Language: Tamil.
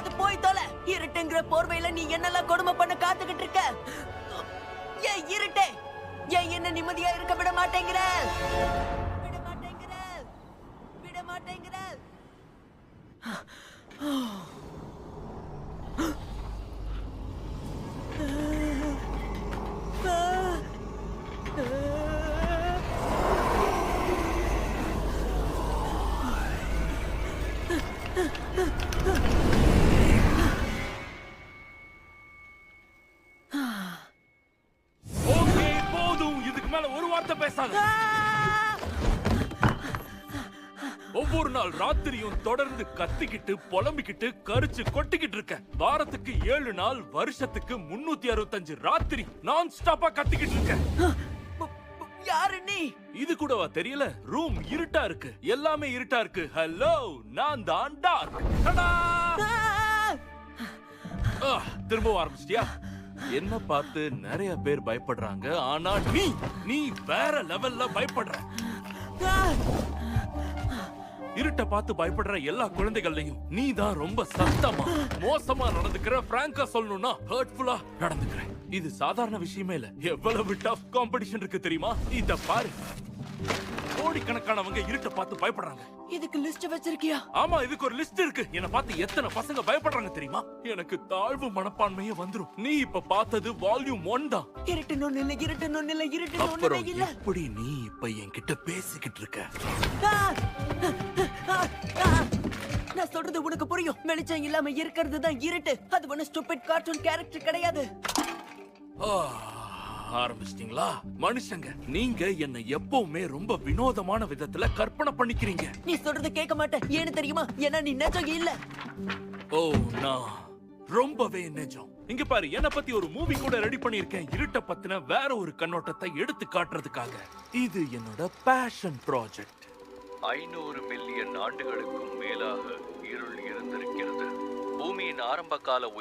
எங்கேயாவது போய் தொலை. இருட்டுங்கிற போர்வையில நீ என்னெல்லாம் கொடுமை பண்ண காத்துக்கிட்டு இருக்க? ஏன் இருட்டே, ஏன் என்ன நிம்மதியா இருக்க விட மாட்டேங்கிற? விட மாட்டேங்கிற, விட மாட்டேங்கிற. ஒரு வார்த்தை பேசாத. ஒவ்வொரு நாள் ராத்திரியும் தொடர்ந்து கத்திக்கிட்டு புலம்பிக்கிட்டு கரிச்சு கொட்டிக்கிட்டு இருக்க. வாரத்துக்கு 7 நாள், வருஷத்துக்கு 365 ராத்திரி நான் ஸ்டாப்பா கத்திக்கிட்டு இருக்க. யாரு நீ? இது கூடவா தெரியல? ரூம் இருட்டா இருக்கு, எல்லாமே இருட்டா இருக்கு. ஹலோ, நான் தான் டார்க். திரும்ப ஆரம்பிச்சிட்டியா? என்ன பார்த்து நிறைய பேர் பயப்படுறாங்க, ஆனா நீ வேற லெவல்ல பயப்படுற. இருட்ட பார்த்து பயப்படுற எல்லா குழந்தைகள்லையும் நீ தான் ரொம்ப சத்தமா மோசமா நடந்துக்கிற. பிராங்கா சொல்லணும்னா ஹர்ட்ஃபுல்லா நடந்துக்கிற. இது சாதாரண விஷயமே இல்ல. எவ்வளவு டஃப் காம்படிஷன் இருக்கு தெரியுமா? இத பாரு, கோடிக்கணக்கானவங்க இருட்ட பார்த்து பயப்படுறாங்க. இதுக்கு லிஸ்ட் வச்சிருக்கியா? ஆமா, இதுக்கு ஒரு லிஸ்ட் இருக்கு. என்ன பார்த்து எத்தனை பசங்க பயப்படுறாங்க தெரியுமா? எனக்கு தாழ்வு மனப்பான்மையே வந்துரும். நீ இப்ப பார்த்தது வால்யூம் 1 தான். இருட்டணும் இல்ல, இருட்டணும் இல்ல, இருட்டணும் அப்புறம் இல்ல. எப்படி நீ இப்ப என்கிட்ட பேசிக்கிட்டு இருக்க? நான் சொல்றது உனக்கு புரியும். வெளிச்சம் இல்லாம இருக்கிறது தான் இருட்டு. அது ஒண்ணு ஸ்டூபிட் கார்ட்டூன் கேரக்டர் கிடையாது. ஆரம்பிச்சிட்டீங்களா? மனுஷங்க, நீங்க என்ன எப்பவுமே ரொம்ப வினோதமான விதத்துல கற்பனை பண்ணிக்கிறீங்க. நீ சொல்றது கேட்க மாட்டேன். ஏன்னு தெரியுமா? ஏன்னா நீ நிஜம் இல்ல. ஓ, நான் ரொம்பவே நிஜம். இங்க பாரு, என்ன பத்தி ஒரு மூவி கூட ரெடி பண்ணிருக்கேன். இருட்ட பத்தின வேற ஒரு கண்ணோட்டத்தை எடுத்து காட்டுறதுக்காக. இது என்னோட பேஷன் ப்ராஜெக்ட். 500 மில்லியன் ஆண்டுகளுக்கும் மேலாக இருள் இருந்திருக்கிறது. பூமியின் ஆரம்ப கால